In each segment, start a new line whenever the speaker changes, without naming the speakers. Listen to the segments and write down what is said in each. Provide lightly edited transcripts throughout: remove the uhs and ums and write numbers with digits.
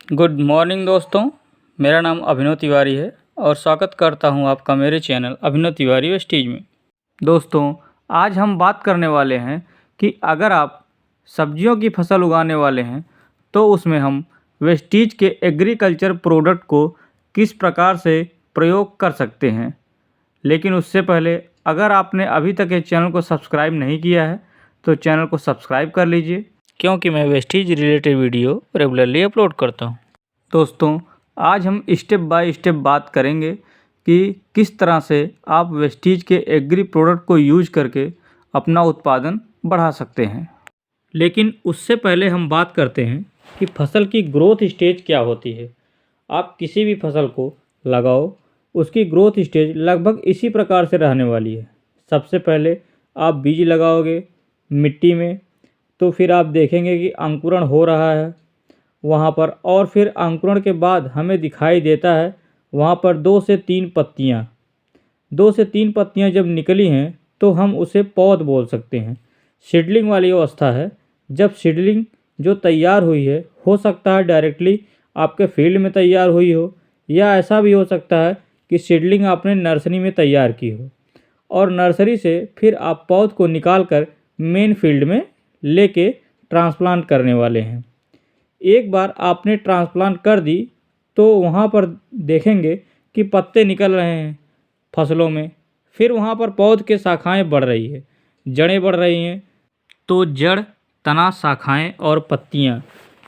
Good morning दोस्तों। मेरा नाम अभिनव तिवारी है और स्वागत करता हूं आपका मेरे चैनल अभिनव तिवारी वेस्टीज में। दोस्तों, आज हम बात करने वाले हैं कि अगर आप सब्जियों की फसल उगाने वाले हैं तो उसमें हम वेस्टीज के एग्रीकल्चर प्रोडक्ट को किस प्रकार से प्रयोग कर सकते हैं। लेकिन उससे पहले अगर आपने अभी तक इस चैनल को सब्सक्राइब नहीं किया है तो चैनल को सब्सक्राइब कर लीजिए, क्योंकि मैं Vestige related video regularly upload करता हूं। दोस्तों, आज हम स्टेप बाय स्टेप बात करेंगे कि किस तरह से आप वेस्टीज के एग्री प्रोडक्ट को यूज करके अपना उत्पादन बढ़ा सकते हैं। लेकिन उससे पहले हम बात करते हैं कि फसल की ग्रोथ स्टेज क्या होती है। आप किसी भी फसल को लगाओ, उसकी ग्रोथ स्टेज लगभग इसी प्रकार से रहने वाली है। सबसे पहले आप बीज लगाओगे मिट्टी में, तो फिर आप देखेंगे कि अंकुरण हो रहा है वहाँ पर, और फिर अंकुरण के बाद हमें दिखाई देता है वहाँ पर 2 से 3 पत्तियाँ। 2 से 3 पत्तियाँ जब निकली हैं तो हम उसे पौध बोल सकते हैं। सीडलिंग वाली अवस्था है। जब सीडलिंग जो तैयार हुई है, हो सकता है डायरेक्टली आपके फील्ड में तैयार हुई हो, या ऐसा भी हो सकता है कि सीडलिंग आपने नर्सरी में तैयार की हो और नर्सरी से फिर आप पौध को निकाल कर मेन फील्ड में लेके ट्रांसप्लांट करने वाले हैं। एक बार आपने ट्रांसप्लांट कर दी तो वहाँ पर देखेंगे कि पत्ते निकल रहे हैं फसलों में। फिर वहाँ पर पौध के शाखाएं बढ़ रही है, जड़ें बढ़ रही हैं। तो जड़, तना, शाखाएं और पत्तियाँ,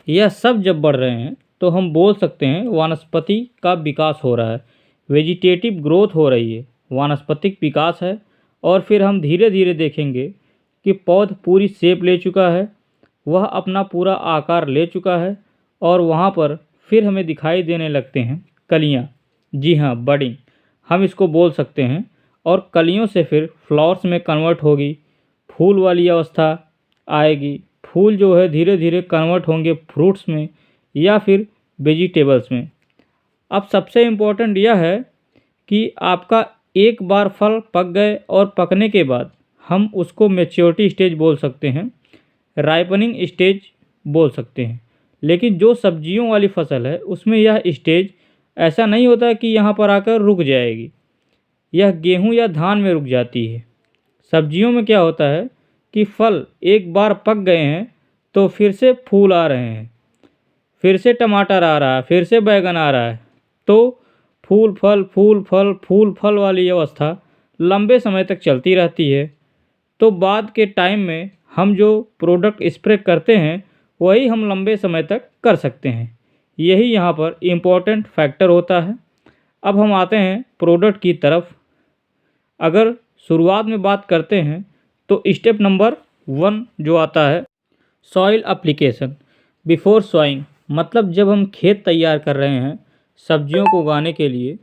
यह सब जब बढ़ रहे हैं तो हम बोल सकते हैं वानस्पति का विकास हो रहा है, वेजिटेटिव ग्रोथ हो रही है, वानस्पतिक विकास है। और फिर हम धीरे धीरे देखेंगे कि पौध पूरी शेप ले चुका है, वह अपना पूरा आकार ले चुका है और वहाँ पर फिर हमें दिखाई देने लगते हैं कलियाँ। जी हाँ, बडिंग हम इसको बोल सकते हैं। और कलियों से फिर फ्लावर्स में कन्वर्ट होगी, फूल वाली अवस्था आएगी। फूल जो है धीरे धीरे कन्वर्ट होंगे फ्रूट्स में या फिर वेजिटेबल्स में। अब सबसे इम्पोर्टेंट यह है कि आपका एक बार फल पक गए और पकने के बाद हम उसको मैच्योरिटी स्टेज बोल सकते हैं, राइपनिंग स्टेज बोल सकते हैं। लेकिन जो सब्जियों वाली फसल है उसमें यह स्टेज ऐसा नहीं होता कि यहाँ पर आकर रुक जाएगी, यह गेहूं या धान में रुक जाती है। सब्जियों में क्या होता है कि फल एक बार पक गए हैं तो फिर से फूल आ रहे हैं, फिर से टमाटर आ रहा है, फिर से बैगन आ रहा है। तो फूल फल फूल फल फूल फल वाली अवस्था लंबे समय तक चलती रहती है। तो बाद के टाइम में हम जो प्रोडक्ट स्प्रे करते हैं वही हम लंबे समय तक कर सकते हैं। यही यहाँ पर इम्पोर्टेंट फैक्टर होता है। अब हम आते हैं प्रोडक्ट की तरफ। अगर शुरुआत में बात करते हैं तो स्टेप नंबर 1 जो आता है, सॉइल एप्लीकेशन बिफोर सॉइंग। मतलब जब हम खेत तैयार कर रहे हैं सब्जियों को उगाने के लिए,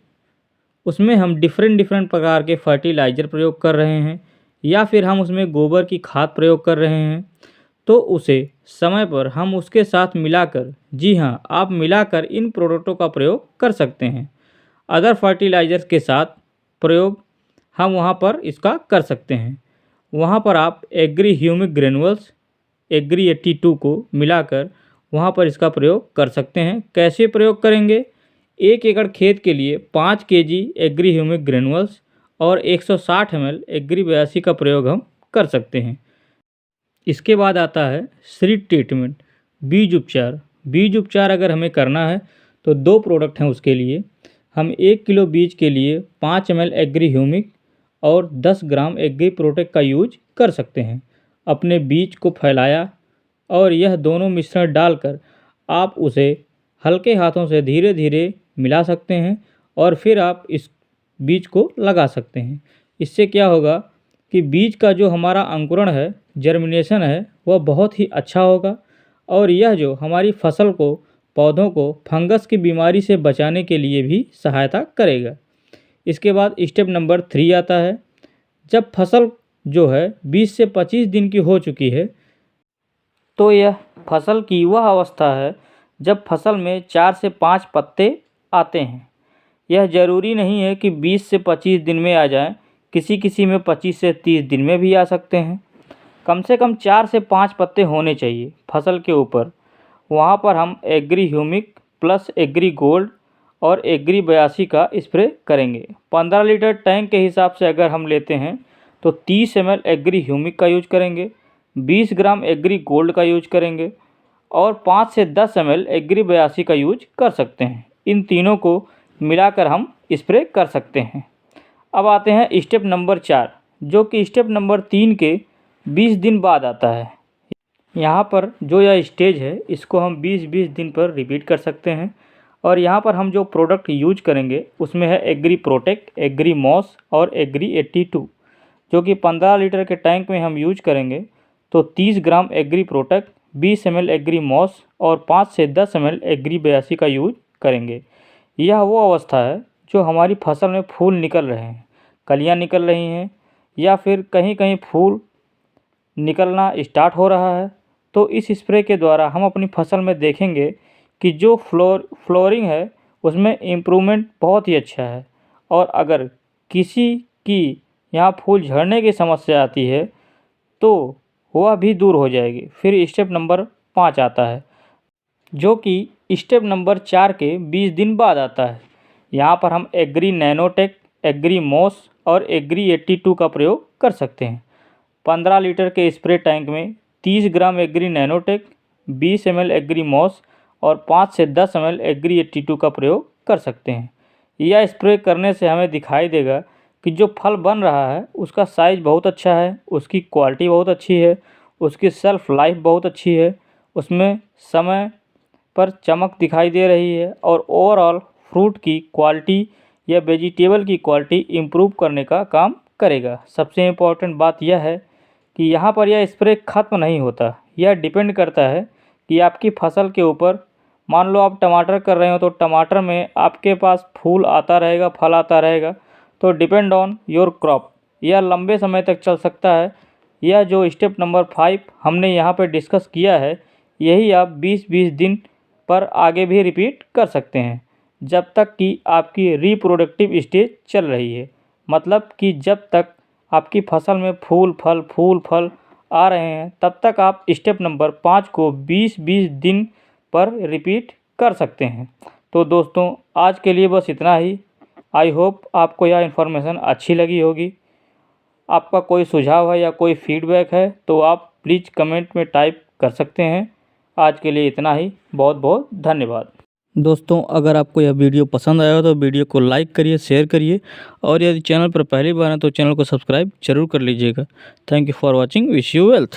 उसमें हम डिफरेंट प्रकार के फर्टिलाइज़र प्रयोग कर रहे हैं या फिर हम उसमें गोबर की खाद प्रयोग कर रहे हैं, तो उसे समय पर हम उसके साथ मिलाकर, जी हाँ, आप मिलाकर इन प्रोडक्टों का प्रयोग कर सकते हैं। अदर फर्टिलाइज़र्स के साथ प्रयोग हम वहाँ पर इसका कर सकते हैं। वहाँ पर आप एग्री ह्यूमिक ग्रेनुअल्स एग्री 82 को मिलाकर वहाँ पर इसका प्रयोग कर सकते हैं। कैसे प्रयोग करेंगे? 1 एकड़ खेत के लिए 5 केजी एग्री ह्यूमिक ग्रेनुअल्स और 160 ml एग्री 82 का प्रयोग हम कर सकते हैं। इसके बाद आता है सीड ट्रीटमेंट, बीज उपचार। बीज उपचार अगर हमें करना है तो 2 प्रोडक्ट हैं उसके लिए। हम 1 किलो बीज के लिए 5 ml एग्री ह्यूमिक और 10 ग्राम एग्री प्रोटेक्ट का यूज कर सकते हैं। अपने बीज को फैलाया और यह दोनों मिश्रण डालकर आप उसे हल्के हाथों से धीरे धीरे मिला सकते हैं और फिर आप इस बीज को लगा सकते हैं। इससे क्या होगा कि बीज का जो हमारा अंकुरण है, जर्मिनेशन है, वह बहुत ही अच्छा होगा और यह जो हमारी फसल को, पौधों को फंगस की बीमारी से बचाने के लिए भी सहायता करेगा। इसके बाद स्टेप नंबर 3 आता है। जब फसल जो है 20 से 25 दिन की हो चुकी है तो यह फसल की वह अवस्था है जब फसल में 4 से 5 पत्ते आते हैं। यह ज़रूरी नहीं है कि 20 से 25 दिन में आ जाएं, किसी में 25 से 30 दिन में भी आ सकते हैं। कम से कम 4 से 5 पत्ते होने चाहिए फसल के ऊपर। वहाँ पर हम agri humic plus agri gold और एग्री 82 का स्प्रे करेंगे। 15 लीटर टैंक के हिसाब से अगर हम लेते हैं तो 30 ml एग्री ह्यूमिक का यूज करेंगे, 20 ग्राम एग्री गोल्ड का यूज करेंगे और 5 से 10 ml एग्री 82 का यूज कर सकते हैं। इन तीनों को मिलाकर हम स्प्रे कर सकते हैं। अब आते हैं स्टेप नंबर 4, जो कि स्टेप नंबर 3 के 20 दिन बाद आता है। यहाँ पर जो यह स्टेज है इसको हम 20-20 दिन पर रिपीट कर सकते हैं। और यहाँ पर हम जो प्रोडक्ट यूज करेंगे उसमें है एग्री प्रोटेक्ट, एग्री मॉस और एग्री 82, जो कि 15 लीटर के टैंक में हम यूज करेंगे तो 30 gram agri protect, 20 ml agri moss और 5 से 10 ml एग्री 82 का यूज करेंगे। यह वो अवस्था है जो हमारी फसल में फूल निकल रहे हैं, कलियाँ निकल रही हैं या फिर कहीं कहीं फूल निकलना स्टार्ट हो रहा है, तो इस स्प्रे के द्वारा हम अपनी फसल में देखेंगे कि जो फ्लोरिंग है उसमें इम्प्रूवमेंट बहुत ही अच्छा है। और अगर किसी की यहाँ फूल झड़ने की समस्या आती है तो वह भी दूर हो जाएगी। फिर स्टेप नंबर 5 आता है, जो कि स्टेप नंबर 4 के 20 दिन बाद आता है। यहाँ पर हम एग्री नैनोटेक, एग्री मॉस और एग्री 82 का प्रयोग कर सकते हैं। 15 लीटर के स्प्रे टैंक में 30 gram agri nanotech, 20 ml agri moss और 5 से 10 ml एग्री 82 का प्रयोग कर सकते हैं। यह स्प्रे करने से हमें दिखाई देगा कि जो फल बन रहा है उसका साइज़ बहुत अच्छा है, उसकी क्वालिटी बहुत अच्छी है, उसकी सेल्फ लाइफ बहुत अच्छी है, उसमें समय पर चमक दिखाई दे रही है और ओवरऑल फ्रूट की क्वालिटी या वेजिटेबल की क्वालिटी इम्प्रूव करने का काम करेगा। सबसे इम्पोर्टेंट बात यह है कि यहाँ पर यह स्प्रे ख़त्म नहीं होता, यह डिपेंड करता है कि आपकी फसल के ऊपर। मान लो आप टमाटर कर रहे हो तो टमाटर में आपके पास फूल आता रहेगा, फल आता रहेगा, तो डिपेंड ऑन योर क्रॉप यह लंबे समय तक चल सकता है। यह जो स्टेप नंबर 5 हमने यहाँ पर डिस्कस किया है, यही आप 20-20 दिन पर आगे भी रिपीट कर सकते हैं जब तक कि आपकी रिप्रोडक्टिव स्टेज चल रही है। मतलब कि जब तक आपकी फसल में फूल फल आ रहे हैं तब तक आप स्टेप नंबर 5 को 20-20 दिन पर रिपीट कर सकते हैं। तो दोस्तों आज के लिए बस इतना ही। आई होप आपको यह इन्फॉर्मेशन अच्छी लगी होगी। आपका कोई सुझाव है या कोई फीडबैक है तो आप प्लीज़ कमेंट में टाइप कर सकते हैं। आज के लिए इतना ही, बहुत बहुत धन्यवाद। दोस्तों अगर आपको यह वीडियो पसंद आया हो तो वीडियो को लाइक करिए, शेयर करिए और यदि चैनल पर पहली बार है तो चैनल को सब्सक्राइब जरूर कर लीजिएगा। Thank you for watching. Wish you wealth.